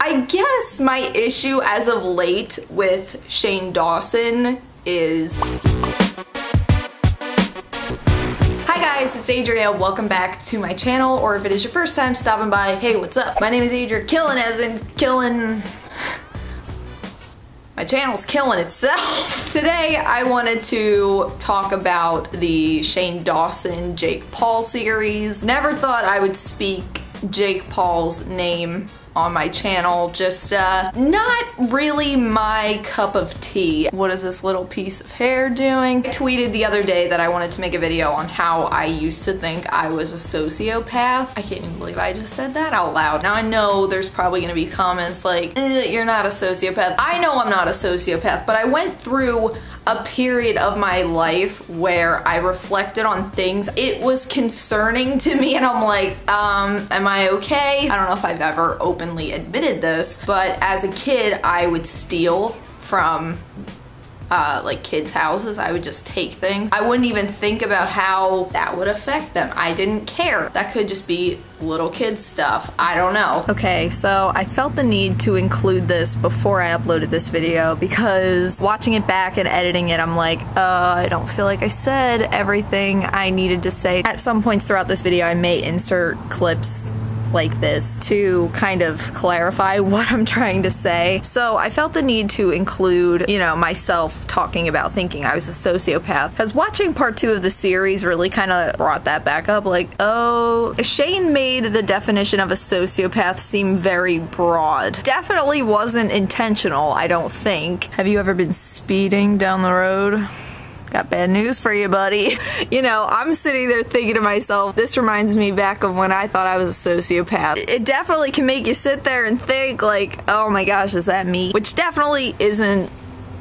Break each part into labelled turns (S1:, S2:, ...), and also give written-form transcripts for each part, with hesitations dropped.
S1: I guess my issue as of late with Shane Dawson is... Hi guys, it's Adria. Welcome back to my channel, or if it is your first time stopping by, hey, what's up? My name is adriakillen, as in killing... My channel's killing itself. Today I wanted to talk about the Shane Dawson Jake Paul series. Never thought I would speak Jake Paul's name on my channel, just not really my cup of tea. What is this little piece of hair doing? I tweeted the other day that I wanted to make a video on how I used to think I was a sociopath. I can't even believe I just said that out loud. Now I know there's probably gonna be comments like, you're not a sociopath. I know I'm not a sociopath, but I went through a period of my life where I reflected on things. It was concerning to me and I'm like, am I okay? I don't know if I've ever openly admitted this, but as a kid I would steal from like kids' houses. I would just take things. I wouldn't even think about how that would affect them. I didn't care. That could just be little kids stuff. I don't know. Okay, so I felt the need to include this before I uploaded this video because watching it back and editing it, I'm like, I don't feel like I said everything I needed to say. At some points throughout this video, I may insert clips like this to kind of clarify what I'm trying to say. So I felt the need to include, you know, myself talking about thinking I was a sociopath, because watching part 2 of the series really kind of brought that back up. Like, oh, Shane made the definition of a sociopath seem very broad. Definitely wasn't intentional, I don't think. Have you ever been speeding down the road? Got bad news for you, buddy. You know, I'm sitting there thinking to myself, this reminds me back of when I thought I was a sociopath. It definitely can make you sit there and think like, oh my gosh, is that me? Which definitely isn't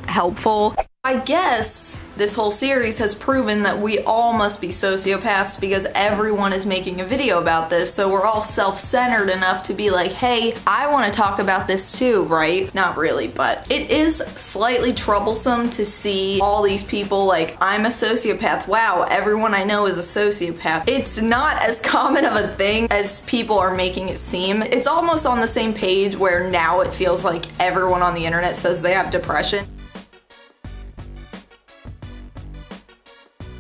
S1: helpful. I guess this whole series has proven that we all must be sociopaths because everyone is making a video about this, so we're all self-centered enough to be like, hey, I want to talk about this too, right? Not really, but it is slightly troublesome to see all these people like, I'm a sociopath, wow, everyone I know is a sociopath. It's not as common of a thing as people are making it seem. It's almost on the same page where now it feels like everyone on the internet says they have depression.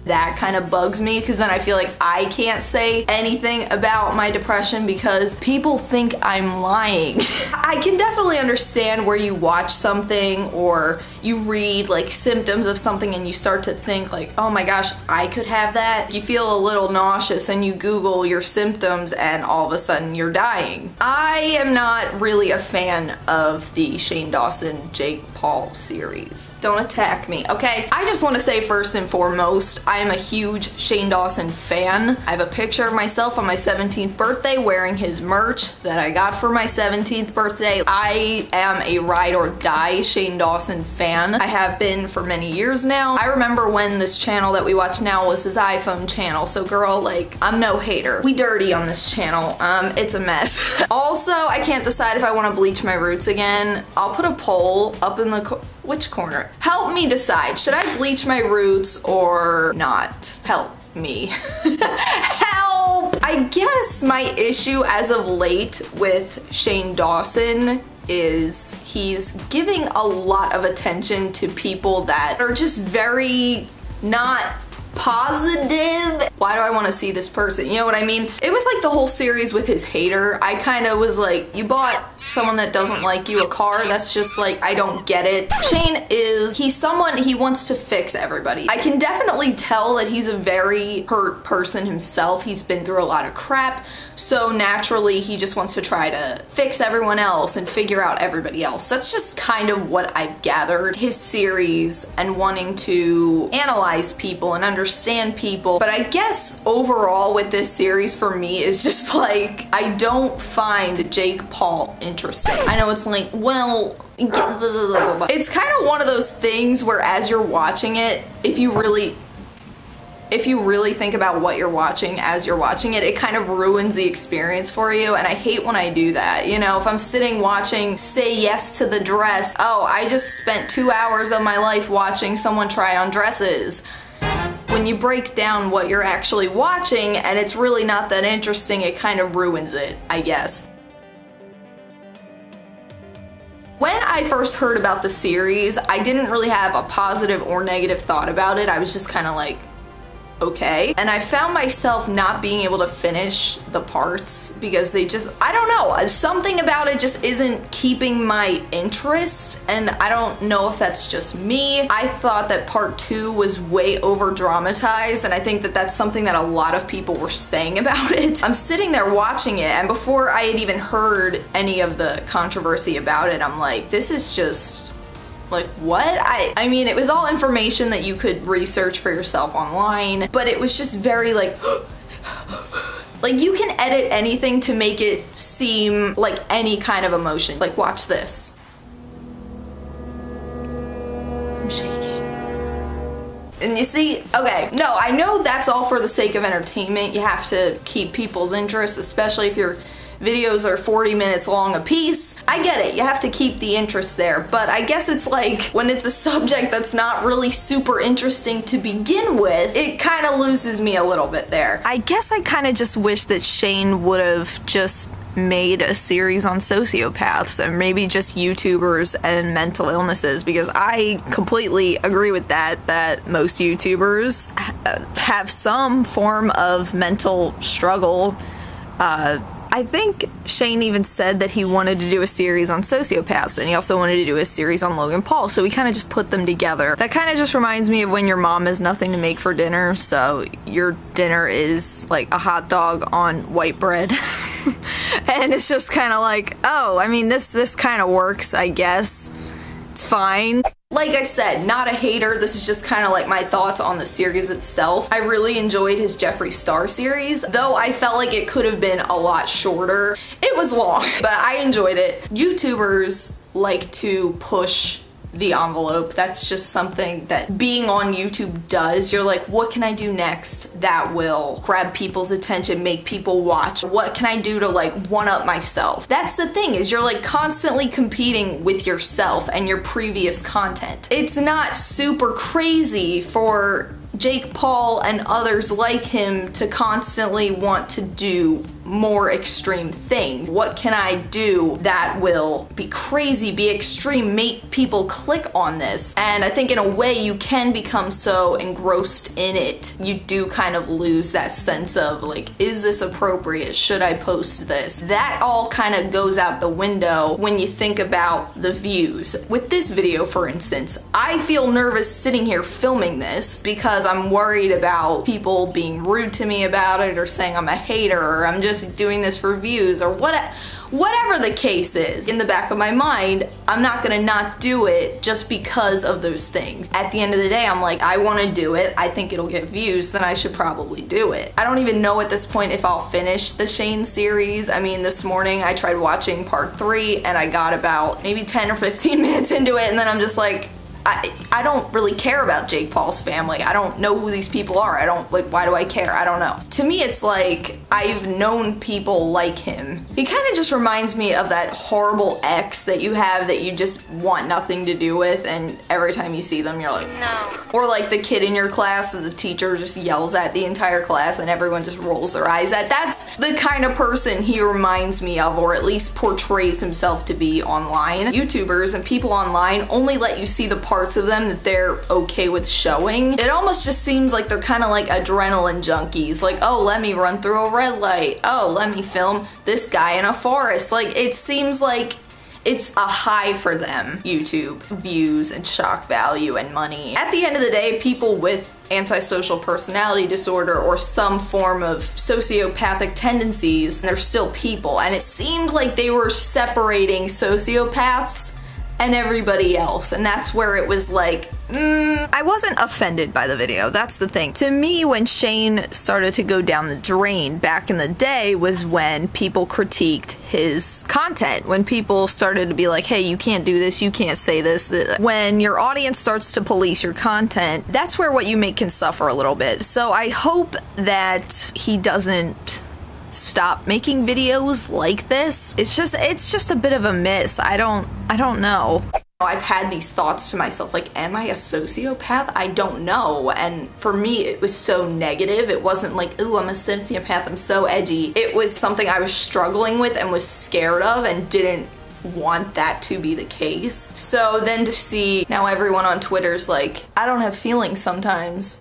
S1: That kind of bugs me because then I feel like I can't say anything about my depression because people think I'm lying. I can definitely understand where you watch something or you read like symptoms of something and you start to think like, oh my gosh, I could have that. You feel a little nauseous and you Google your symptoms and all of a sudden you're dying. I am not really a fan of the Shane Dawson Jake Paul series. Don't attack me, okay? I just want to say first and foremost, I am a huge Shane Dawson fan. I have a picture of myself on my 17th birthday wearing his merch that I got for my 17th birthday. I am a ride or die Shane Dawson fan. I have been for many years now. I remember when this channel that we watch now was his iPhone channel, so girl, like, I'm no hater. We dirty on this channel. It's a mess. Also, I can't decide if I want to bleach my roots again. I'll put a poll up in the which corner? Help me decide. Should I bleach my roots or not? Help me. Help! I guess my issue as of late with Shane Dawson is he's giving a lot of attention to people that are just very not positive. Why do I want to see this person? You know what I mean? It was like the whole series with his hater. I kind of was like, you bought someone that doesn't like you a car? That's just like, I don't get it. Shane he's someone, he wants to fix everybody. I can definitely tell that he's a very hurt person himself. He's been through a lot of crap, so naturally he just wants to try to fix everyone else and figure out everybody else. That's just kind of what I've gathered. His series and wanting to analyze people and understand people. But I guess overall with this series for me is just like, I don't find Jake Paul interesting. I know it's like, well, it's kind of one of those things where as you're watching it, if you really think about what you're watching as you're watching it, it kind of ruins the experience for you, and I hate when I do that. You know, if I'm sitting watching Say Yes to the Dress, oh, I just spent 2 hours of my life watching someone try on dresses. When you break down what you're actually watching and it's really not that interesting, it kind of ruins it, I guess. I first heard about the series, I didn't really have a positive or negative thought about it. I was just kind of like, okay. And I found myself not being able to finish the parts because they just, I don't know, something about it just isn't keeping my interest, and I don't know if that's just me. I thought that part 2 was way over dramatized, and I think that that's something that a lot of people were saying about it. I'm sitting there watching it, and before I had even heard any of the controversy about it, I'm like, this is just like, what? I mean, it was all information that you could research for yourself online, but it was just very like, like you can edit anything to make it seem like any kind of emotion. Like, watch this. I'm shaking. And you see, okay, no, I know that's all for the sake of entertainment. You have to keep people's interest, especially if your videos are 40 minutes long a piece. I get it, you have to keep the interest there, but I guess it's like when it's a subject that's not really super interesting to begin with, it kind of loses me a little bit there. I guess I kind of just wish that Shane would have just made a series on sociopaths and maybe just YouTubers and mental illnesses, because I completely agree with that most YouTubers have some form of mental struggle. I think Shane even said that he wanted to do a series on sociopaths, and he also wanted to do a series on Logan Paul, so we kind of just put them together. That kind of just reminds me of when your mom has nothing to make for dinner, so your dinner is like a hot dog on white bread. And it's just kind of like, oh, I mean, this kind of works, I guess. It's fine. Like I said, not a hater, this is just kind of like my thoughts on the series itself. I really enjoyed his Jeffree Star series, though I felt like it could have been a lot shorter. It was long, but I enjoyed it. YouTubers like to push the envelope. That's just something that being on YouTube does. You're like, what can I do next that will grab people's attention, make people watch? What can I do to like one-up myself? That's the thing, is you're like constantly competing with yourself and your previous content. It's not super crazy for Jake Paul and others like him to constantly want to do more extreme things. What can I do that will be crazy, be extreme, make people click on this? And I think in a way you can become so engrossed in it, you do kind of lose that sense of like, is this appropriate? Should I post this? That all kind of goes out the window when you think about the views. With this video, for instance, I feel nervous sitting here filming this because I'm worried about people being rude to me about it, or saying I'm a hater, or I'm just doing this for views, or whatever the case is. In the back of my mind, I'm not gonna not do it just because of those things. At the end of the day, I'm like, I wanna do it, I think it'll get views, then I should probably do it. I don't even know at this point if I'll finish the Shane series. I mean, this morning I tried watching part 3 and I got about maybe 10 or 15 minutes into it, and then I'm just like, I don't really care about Jake Paul's family. I don't know who these people are. I don't, like, why do I care? I don't know. To me, it's like, I've known people like him. He kind of just reminds me of that horrible ex that you have that you just want nothing to do with, and every time you see them, you're like, no. Or like the kid in your class that the teacher just yells at the entire class and everyone just rolls their eyes at. That's the kind of person he reminds me of, or at least portrays himself to be online. YouTubers and people online only let you see the parts of them that they're okay with showing. It almost just seems like they're kind of like adrenaline junkies. Like, oh, let me run through a red light. Oh, let me film this guy in a forest. Like, it seems like it's a high for them. YouTube views and shock value and money. At the end of the day, people with antisocial personality disorder or some form of sociopathic tendencies, they're still people. And it seemed like they were separating sociopaths and everybody else, and that's where it was like, I wasn't offended by the video, that's the thing. To me, when Shane started to go down the drain back in the day was when people critiqued his content, when people started to be like, hey, you can't do this, you can't say this. When your audience starts to police your content, that's where what you make can suffer a little bit. So I hope that he doesn't stop making videos like this. It's just a bit of a miss. I don't know. I've had these thoughts to myself, like, am I a sociopath? I don't know. And for me, it was so negative. It wasn't like, ooh, I'm a sociopath, I'm so edgy. It was something I was struggling with and was scared of and didn't want that to be the case. So then to see now everyone on Twitter's like, I don't have feelings sometimes.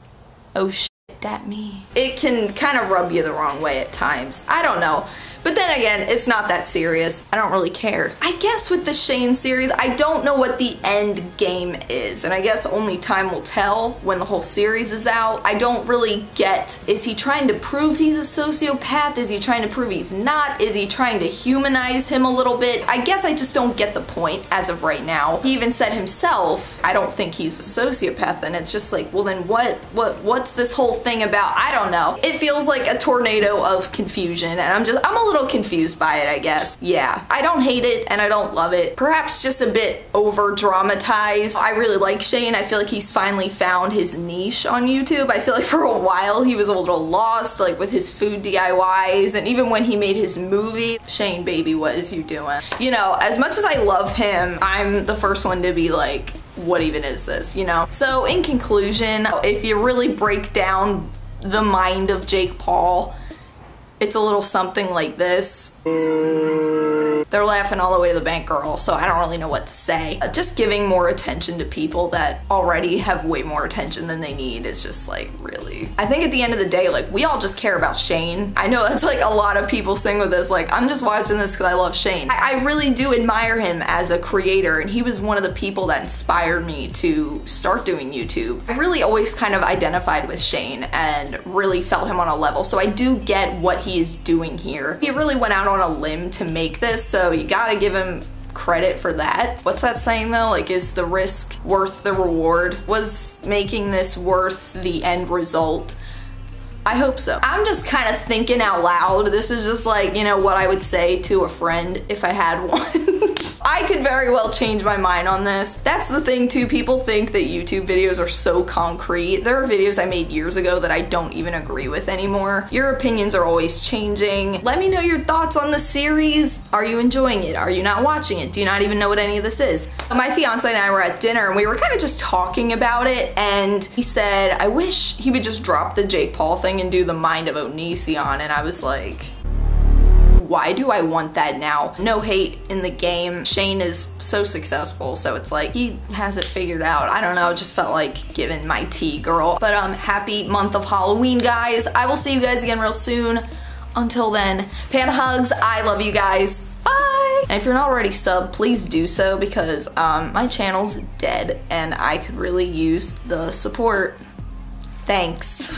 S1: Oh shit, that me. It can kind of rub you the wrong way at times. I don't know. But then again, it's not that serious. I don't really care. I guess with the Shane series, I don't know what the end game is. And I guess only time will tell when the whole series is out. I don't really get, is he trying to prove he's a sociopath? Is he trying to prove he's not? Is he trying to humanize him a little bit? I guess I just don't get the point as of right now. He even said himself, I don't think he's a sociopath. And it's just like, well then what's this whole thing about? I don't know. It feels like a tornado of confusion, and I'm a little confused by it, I guess. Yeah, I don't hate it and I don't love it. Perhaps just a bit over dramatized. I really like Shane. I feel like he's finally found his niche on YouTube. I feel like for a while he was a little lost, like with his food DIYs, and even when he made his movie. Shane, baby, what is you doing? You know, as much as I love him, I'm the first one to be like, what even is this, you know? So in conclusion, if you really break down the mind of Jake Paul, it's a little something like this. They're laughing all the way to the bank, girl, so I don't really know what to say. Just giving more attention to people that already have way more attention than they need is just like, really. I think at the end of the day, like, we all just care about Shane. I know that's like a lot of people sing with this, like, I'm just watching this because I love Shane. I really do admire him as a creator, and he was one of the people that inspired me to start doing YouTube. I really always kind of identified with Shane and really felt him on a level, so I do get what he is doing here. He really went out on a limb to make this, so you gotta give him credit for that. What's that saying though? Like, is the risk worth the reward? Was making this worth the end result? I hope so. I'm just kind of thinking out loud. This is just like, you know, what I would say to a friend if I had one. I could very well change my mind on this. That's the thing too, people think that YouTube videos are so concrete. There are videos I made years ago that I don't even agree with anymore. Your opinions are always changing. Let me know your thoughts on the series. Are you enjoying it? Are you not watching it? Do you not even know what any of this is? My fiance and I were at dinner and we were kind of just talking about it, and he said, I wish he would just drop the Jake Paul thing and do the Mind of Onision, and I was like, why do I want that now? No hate in the game. Shane is so successful, so it's like he has it figured out. I don't know, just felt like giving my tea, girl. But happy month of Halloween, guys. I will see you guys again real soon. Until then, panda hugs. I love you guys. Bye! And if you're not already subbed, please do so, because my channel's dead and I could really use the support. Thanks.